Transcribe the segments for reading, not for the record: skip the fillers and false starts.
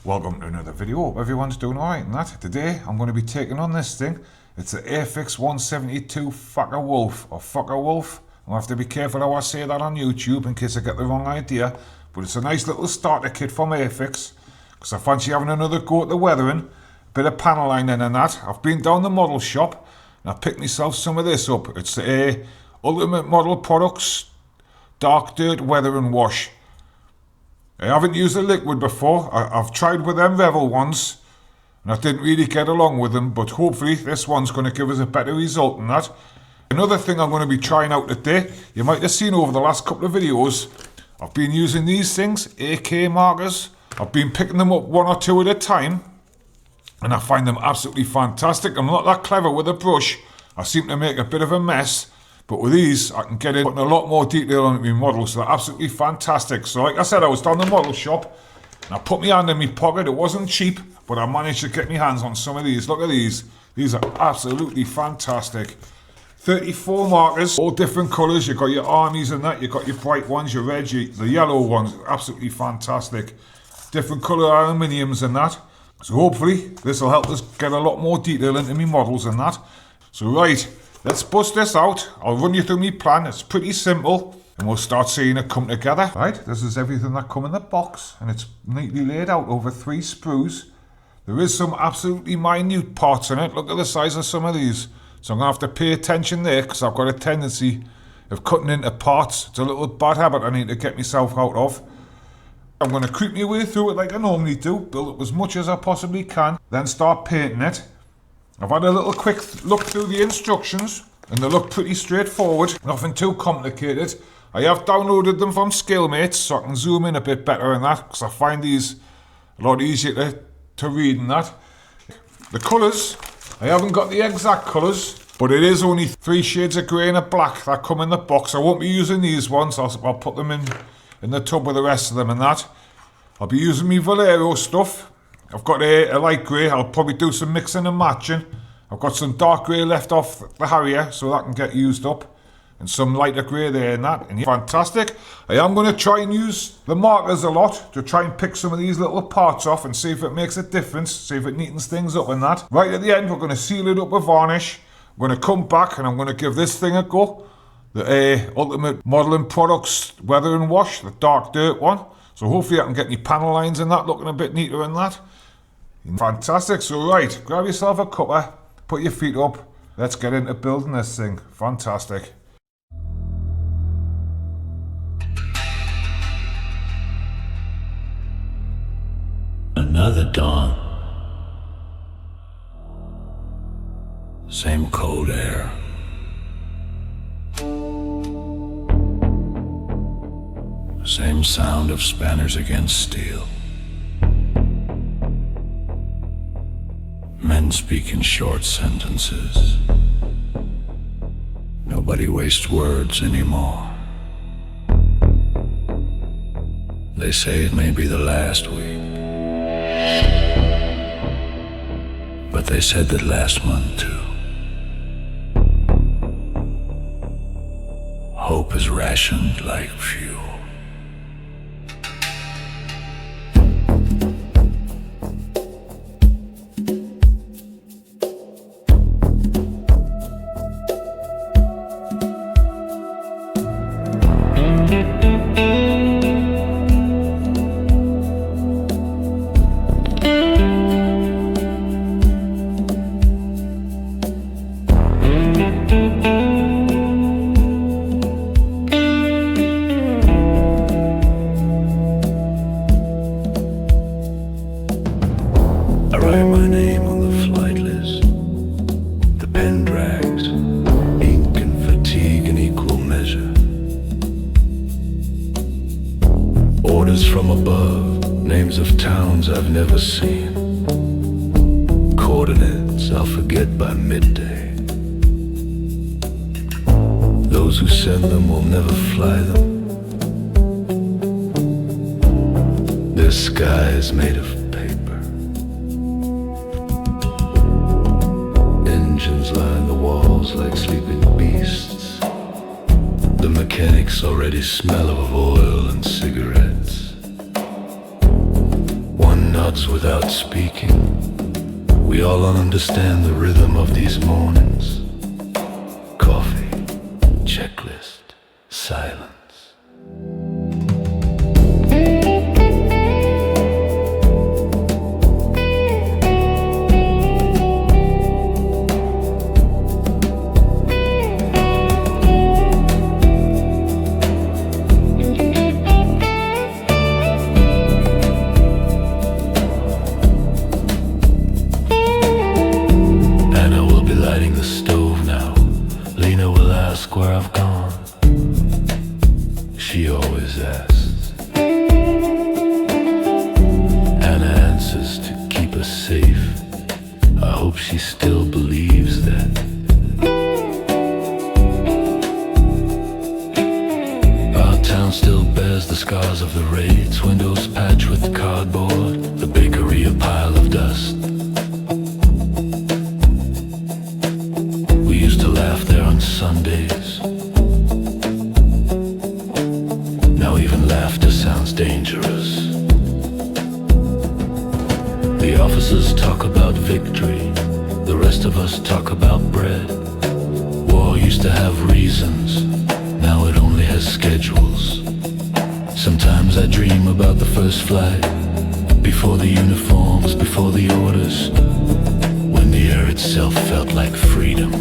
Welcome to another video. Hope everyone's doing alright and that. Today I'm going to be taking on this thing. It's the Airfix 172 Focke-Wulf or Focke-Wulf. I'll have to be careful how I say that on YouTube in case I get the wrong idea. But it's a nice little starter kit from Airfix because I fancy having another go at the weathering, bit of panel lining and that. I've been down the model shop and I picked myself some of this up. It's the Ultimate Model Products Dark Dirt Weather and Wash. I haven't used the liquid before. I've tried with them Revel ones and I didn't really get along with them, but hopefully this one's going to give us a better result than that. Another thing I'm going to be trying out today, you might have seen over the last couple of videos, I've been using these things, AK markers. I've been picking them up one or two at a time and I find them absolutely fantastic. I'm not that clever with a brush. I seem to make a bit of a mess. But with these, I can get in, putting a lot more detail on my models, so they're absolutely fantastic. So like I said, I was down the model shop, and I put my hand in my pocket. It wasn't cheap, but I managed to get my hands on some of these. Look at these. These are absolutely fantastic. 34 markers, all different colours. You've got your armies and that. You've got your bright ones, your reds, the yellow ones. Absolutely fantastic. Different colour aluminiums and that. So hopefully, this will help us get a lot more detail into my models and that. So right. Let's bust this out. I'll run you through my plan. It's pretty simple and we'll start seeing it come together. Right, this is everything that come in the box and it's neatly laid out over 3 sprues. There is some absolutely minute parts in it. Look at the size of some of these. So I'm going to have to pay attention there because I've got a tendency of cutting into parts. It's a little bad habit I need to get myself out of. I'm going to creep my way through it like I normally do. Build up as much as I possibly can. Then start painting it. I've had a little quick look through the instructions and they look pretty straightforward, nothing too complicated. I have downloaded them from Skillmates so I can zoom in a bit better in that because I find these a lot easier to read in that. The colours, I haven't got the exact colours, but it is only 3 shades of grey and a black that come in the box. I won't be using these ones, I'll put them in the tub with the rest of them and that. I'll be using my Valero stuff. I've got a light grey, I'll probably do some mixing and matching. I've got some dark grey left off the Harrier so that can get used up. And some lighter grey there and that. And fantastic. I am going to try and use the markers a lot to try and pick some of these little parts off and see if it makes a difference, see if it neatens things up and that. Right at the end we're going to seal it up with varnish. I'm going to come back and I'm going to give this thing a go. The Ultimate Modelling Products Weather and Wash, the Dark Dirt one. So hopefully I can get my panel lines in that looking a bit neater than that. Fantastic. So right, grab yourself a cuppa, put your feet up, let's get into building this thing. Fantastic. Another dawn. Same cold air. Same sound of spanners against steel. Men speak in short sentences. Nobody wastes words anymore. They say it may be the last week, but they said that last month too. Hope is rationed like fuel. Orders from above, names of towns I've never seen. Coordinates I'll forget by midday. Those who send them will never fly them. Their sky is made of paper. Engines line the walls like sleeping beasts. The mechanics already smell of oil and cigarettes. One nods without speaking. We all understand the rhythm of these mornings. Coffee, checklist, silence. Where I've gone, she always asks. Anna answers to keep us safe. I hope she still believes that. Our town still bears the scars of the raids. Windows patched with cardboard, the bakery a pile of dust. We used to laugh there on Sundays. Now even laughter sounds dangerous. The officers talk about victory, the rest of us talk about bread. War used to have reasons, now it only has schedules. Sometimes I dream about the first flight, before the uniforms, before the orders, when the air itself felt like freedom.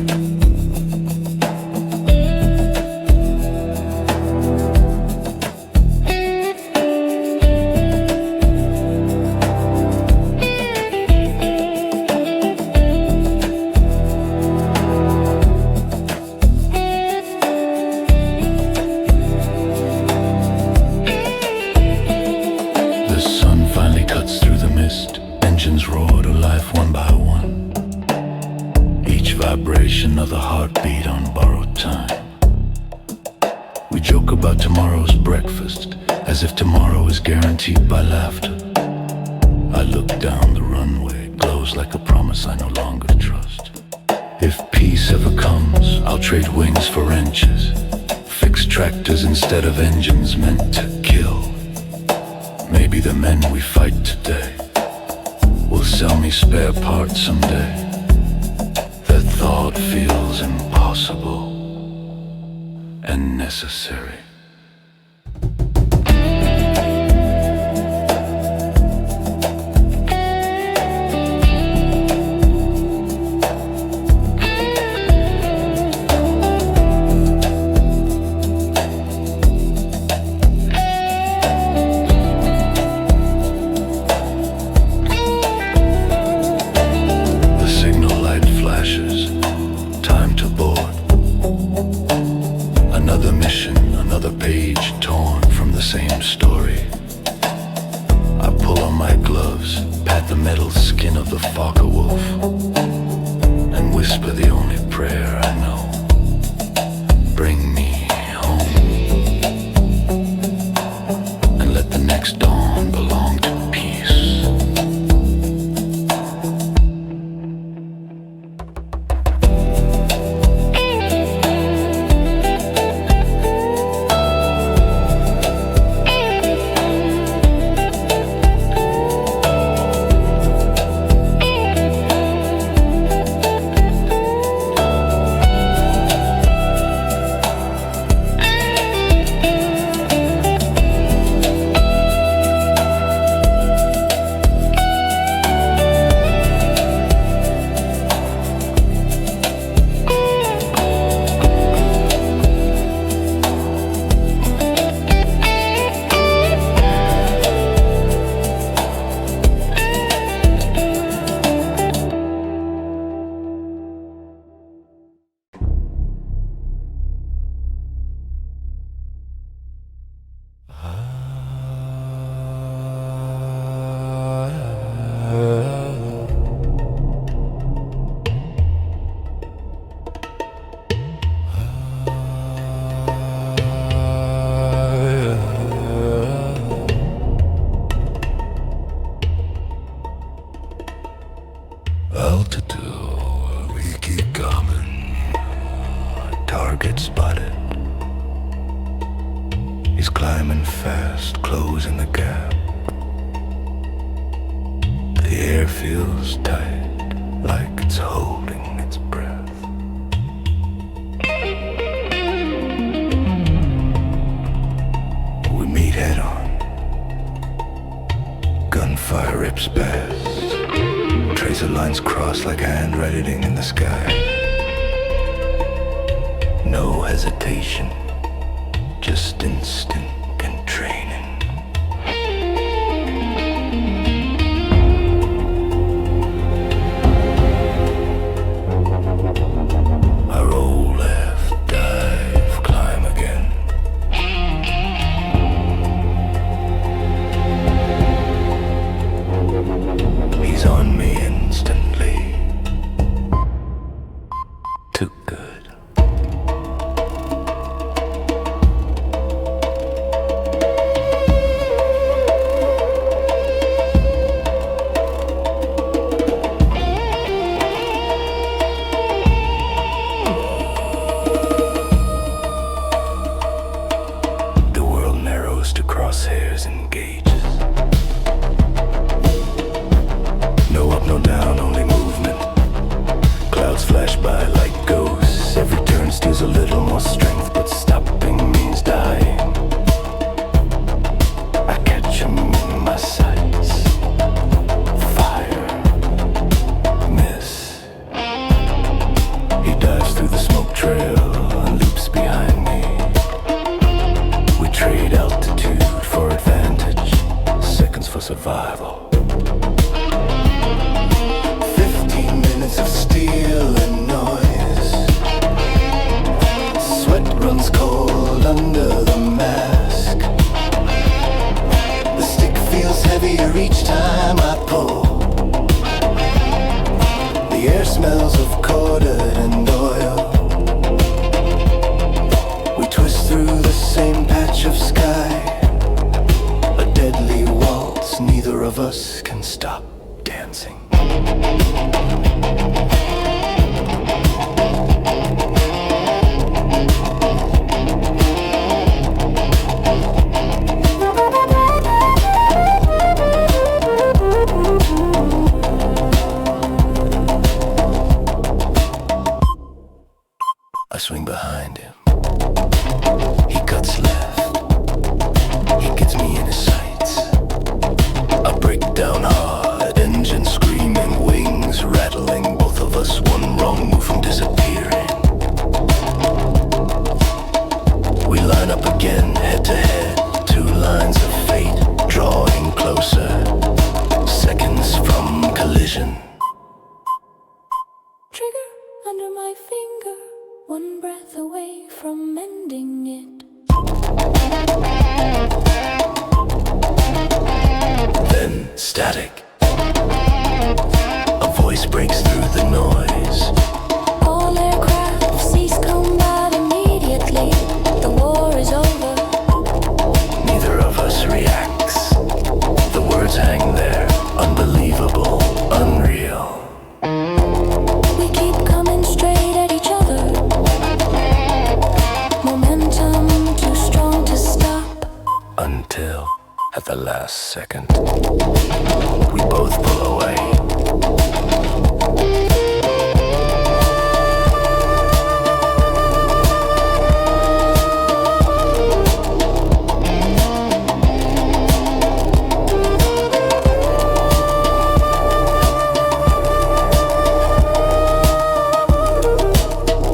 Engines roar to life one by one, each vibration of the heartbeat on borrowed time. We joke about tomorrow's breakfast, as if tomorrow is guaranteed by laughter. I look down the runway, it glows like a promise I no longer trust. If peace ever comes, I'll trade wings for inches, fix tractors instead of engines meant to kill. Maybe the men we fight today will sell me spare parts someday. That thought feels impossible and necessary. Time to board. Another mission, another page torn from the same story. I pull on my gloves, pat the metal skin of the Focke-Wulf, and whisper the only prayer I know. Bring me home, and let the next dawn belong to peace. Altitude, we keep coming. Target spotted. He's climbing fast, closing the gap. close tight, like it's holding its breath. We meet head on. Gunfire rips past. Tracer lines cross like handwriting in the sky. No hesitation, just instinct and training. I roll left, dive, climb again. He's on me instantly. Too good. The world narrows to crosshairs and gauges. No up, no down, only movement. Clouds flash by like ghosts. Every turn steals a little more strength, but stopping means dying. I catch him in my sights. Fire. Miss. He dives through the smoke trail and leaps behind me. We trade altitude for advantage, seconds for survival. 15 minutes of steel and noise. Sweat runs cold under the mask. The stick feels heavier each time I pull. The air smells of corded and oil. We twist through the same patch of sky. A deadly waltz, neither of us can stop dancing. I swing behind him. He cuts left. He gets me in his sights. I break down hard, engine screaming, wings rattling. Both of us, one wrong move from disappearing. We line up again, head to head. Two lines of fate, drawing closer. Seconds from collision. Trigger under my finger, one breath away from ending it. Then static. A voice breaks through the noise. All aircraft cease combat immediately. The war is over. Neither of us reacts. The words hang there, unbelievable, unreal. We keep coming straight at each other. Momentum too strong to stop. Until, at the last second, we both pull away.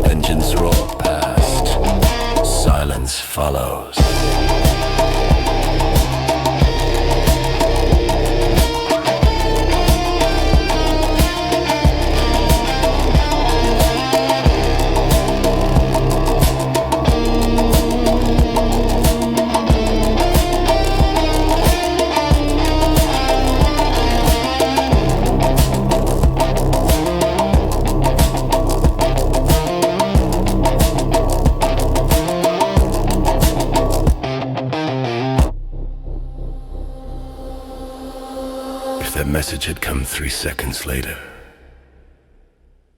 Engines roar past. Silence follows. If that message had come 3 seconds later,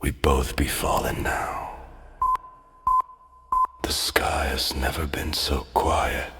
we'd both be falling now. The sky has never been so quiet.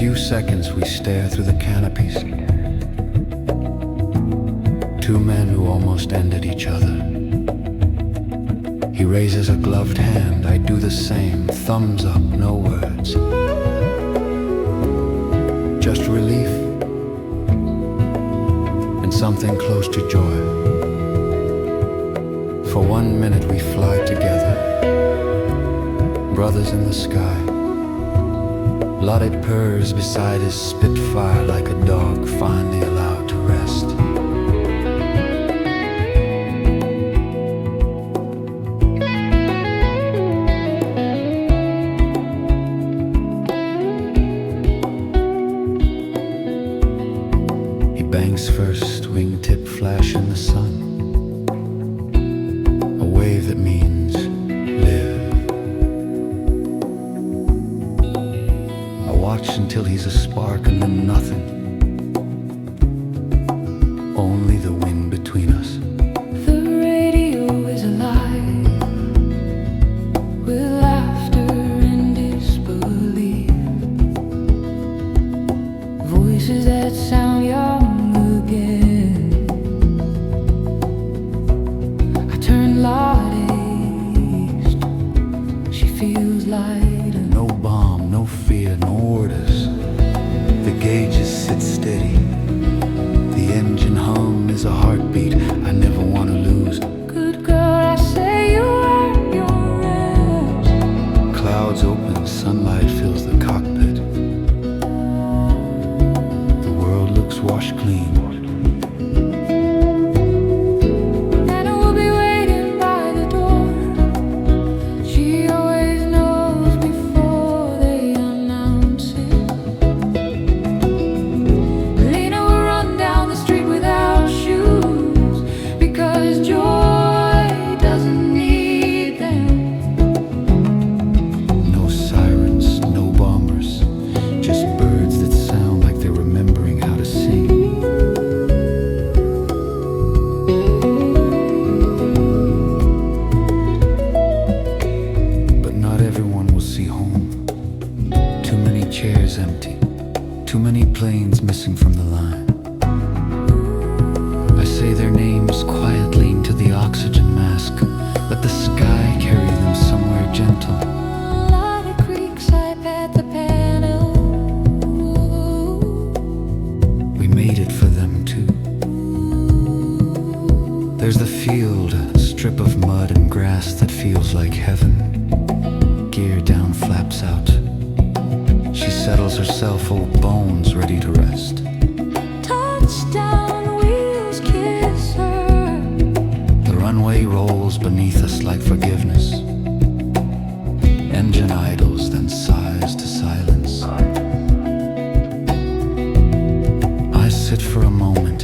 few seconds we stare through the canopies. Two men who almost ended each other. He raises a gloved hand, I do the same. Thumbs up, no words. Just relief and something close to joy. For 1 minute we fly together, brothers in the sky. Lottie purrs beside his Spitfire like a dog finally allowed to rest. He bangs first, wingtip flash in the sun. A wave that means live. Watch until he's a spark and then nothing. Only the wind between us. The radio is alive with laughter and disbelief. Voices that sound young again. I turn Lottie east. She feels lighter. No bomb, no fear, no orders. The gauges sit steady. The engine hum is a heartbeat I never want to lose. Good girl, I say you earn your rest. Clouds open, sunlight fills the cockpit. The world looks washed clean. And we'll be waiting by the door. She always knows before they announce it. Lena will run down the street without shoes because joy doesn't need them. No sirens, no bombers, just birds that sound like they're remembering how to sing. But not everyone will see home. Too many chairs empty, too many planes missing from the line. I say their names quietly into the oxygen mask. Let the sky carry them somewhere gentle. Lottie creaks, I pat the panel. We made it for them too. There's the field, a strip of mud and grass that feels like heaven. Gear down, flaps out. She settles herself, old bones ready to rest. Touchdown wheels kiss her. The runway rolls beneath us like forgiveness. Engine idles, then sighs to silence. I sit for a moment,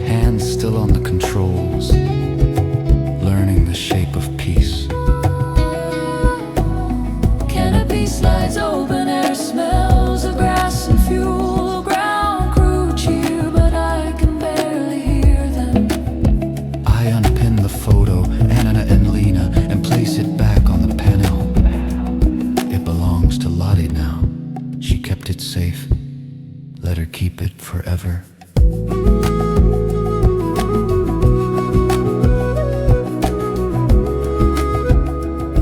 hands still on the controls, learning the shape of peace. Canopy slides open, air smells of grass and fuel. Ground crew cheer, but I can barely hear them. I unpin the photo, Anna and Lena, and place it back on the panel. It belongs to Lottie now. She kept it safe. Let her keep it forever.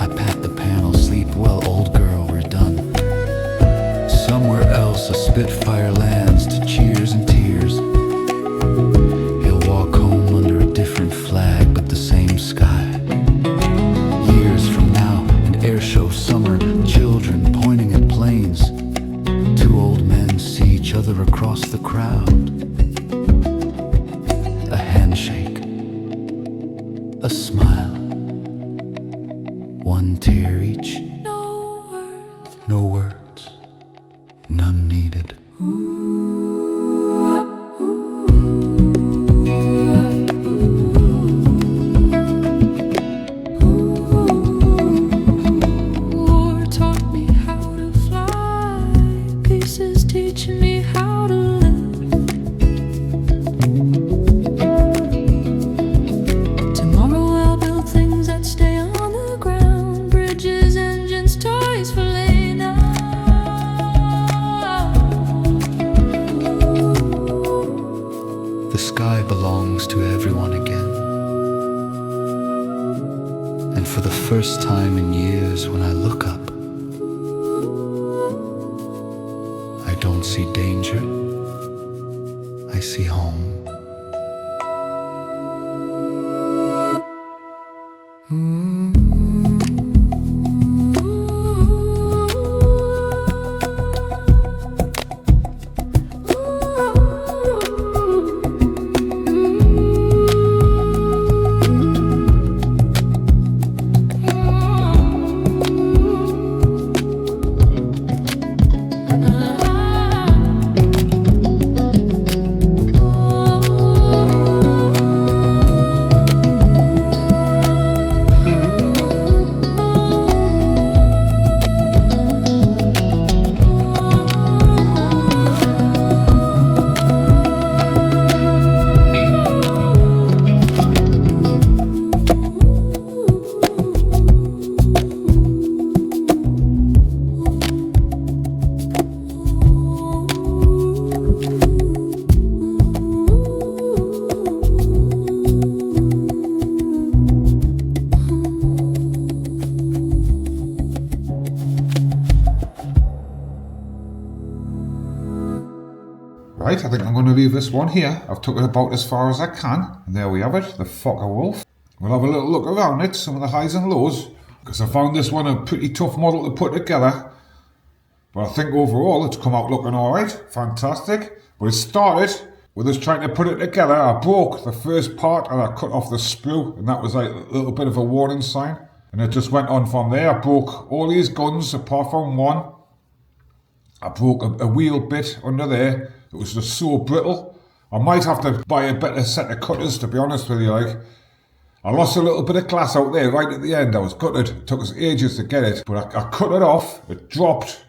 I pat the panel, sleep well, old girl, we're done. Somewhere else a Spitfire lands to cheers and tears. He'll walk home under a different flag, but the same sky. Years from now, an airshow summer, children pointing at planes. Two old men see each other across the crowd. The sky belongs to everyone again. And for the first time in years, when I look up, I don't see danger, I see home. Right, I think I'm going to leave this one here. I've took it about as far as I can. And there we have it, the Focke-Wulf. We'll have a little look around it, some of the highs and lows, because I found this one a pretty tough model to put together. But I think overall it's come out looking alright, fantastic. But it started with us trying to put it together. I broke the first part and I cut off the sprue, and that was like a little bit of a warning sign. And it just went on from there. I broke all these guns apart from one. I broke a wheel bit under there. It was just so brittle. I might have to buy a better set of cutters, to be honest with you. Like, I lost a little bit of glass out there right at the end. I was gutted. It took us ages to get it, but I cut it off. It dropped.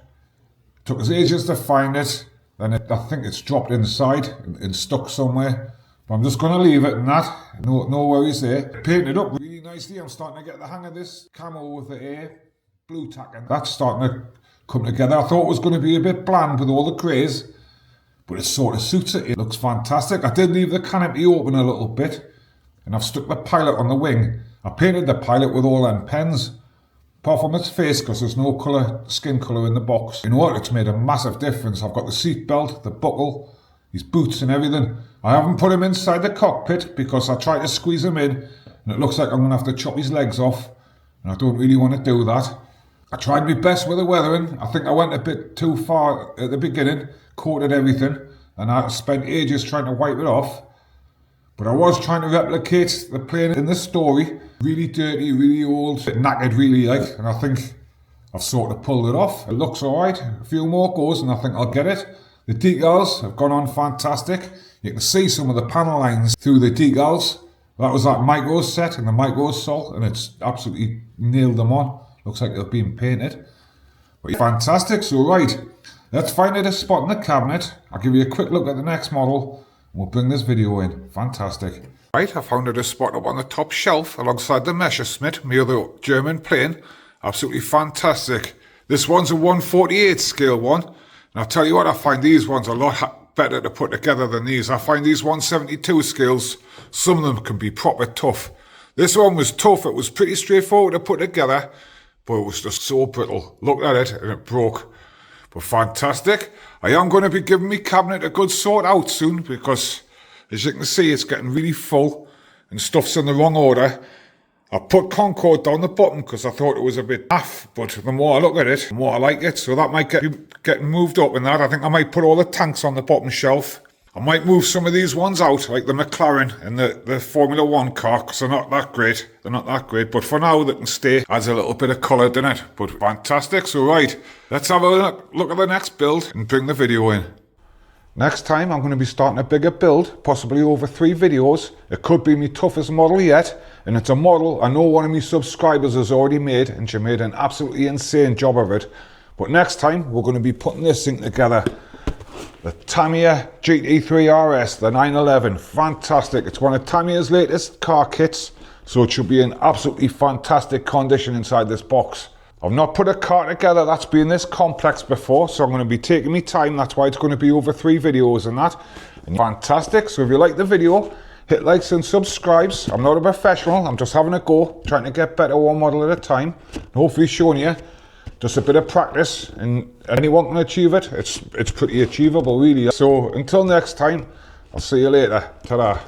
It took us ages to find it. Then I think it's dropped inside and stuck somewhere. But I'm just going to leave it in that. No worries there. Painted up really nicely. I'm starting to get the hang of this camo with the air blue tacking. That's starting to come together. I thought it was going to be a bit bland with all the greys, but it sort of suits it. It looks fantastic. I did leave the canopy open a little bit, and I've stuck the pilot on the wing. I painted the pilot with all them pens, apart from its face, because there's no skin colour in the box. You know what? It's made a massive difference. I've got the seat belt, the buckle, his boots and everything. I haven't put him inside the cockpit because I tried to squeeze him in, and it looks like I'm going to have to chop his legs off, and I don't really want to do that. I tried my best with the weathering. I think I went a bit too far at the beginning, coated everything, and I spent ages trying to wipe it off. But I was trying to replicate the plane in the story. Really dirty, really old, knackered really like, and I think I've sort of pulled it off. It looks alright. A few more goes and I think I'll get it. The decals have gone on fantastic. You can see some of the panel lines through the decals. That was that micro set and the micro salt, and it's absolutely nailed them on. Looks like they've been painted. But fantastic, so right. Let's find it a spot in the cabinet. I'll give you a quick look at the next model. And we'll bring this video in. Fantastic. Right, I found it a spot up on the top shelf alongside the Messerschmitt, my other German plane. Absolutely fantastic. This one's a 1/48 scale one. And I'll tell you what, I find these ones a lot better to put together than these. I find these 1/72 scales, some of them can be proper tough. This one was tough. It was pretty straightforward to put together, but it was just so brittle. Looked at it and it broke. But fantastic. I am going to be giving my cabinet a good sort out soon because, as you can see, it's getting really full and stuff's in the wrong order. I put Concord down the bottom because I thought it was a bit naff, but the more I look at it, the more I like it. So that might get getting moved up in that. I think I might put all the tanks on the bottom shelf. I might move some of these ones out, like the McLaren and the Formula 1 car, because they're not that great. They're not that great, but for now they can stay. Adds a little bit of colour, doesn't it? But fantastic. So right, let's have a look at the next build and bring the video in. Next time I'm going to be starting a bigger build, possibly over 3 videos. It could be my toughest model yet, and it's a model I know one of my subscribers has already made, and she made an absolutely insane job of it. But next time we're going to be putting this thing together. The Tamiya GT3 RS, the 911, fantastic. It's one of Tamiya's latest car kits, so it should be in absolutely fantastic condition inside this box. I've not put a car together that's been this complex before, so I'm going to be taking my time. That's why it's going to be over 3 videos and that. And fantastic. So if you like the video, hit likes and subscribes. I'm not a professional, I'm just having a go, trying to get better one model at a time, and hopefully showing you just a bit of practice, and anyone can achieve it. It's pretty achievable really. So until next time, I'll see you later. Ta-da.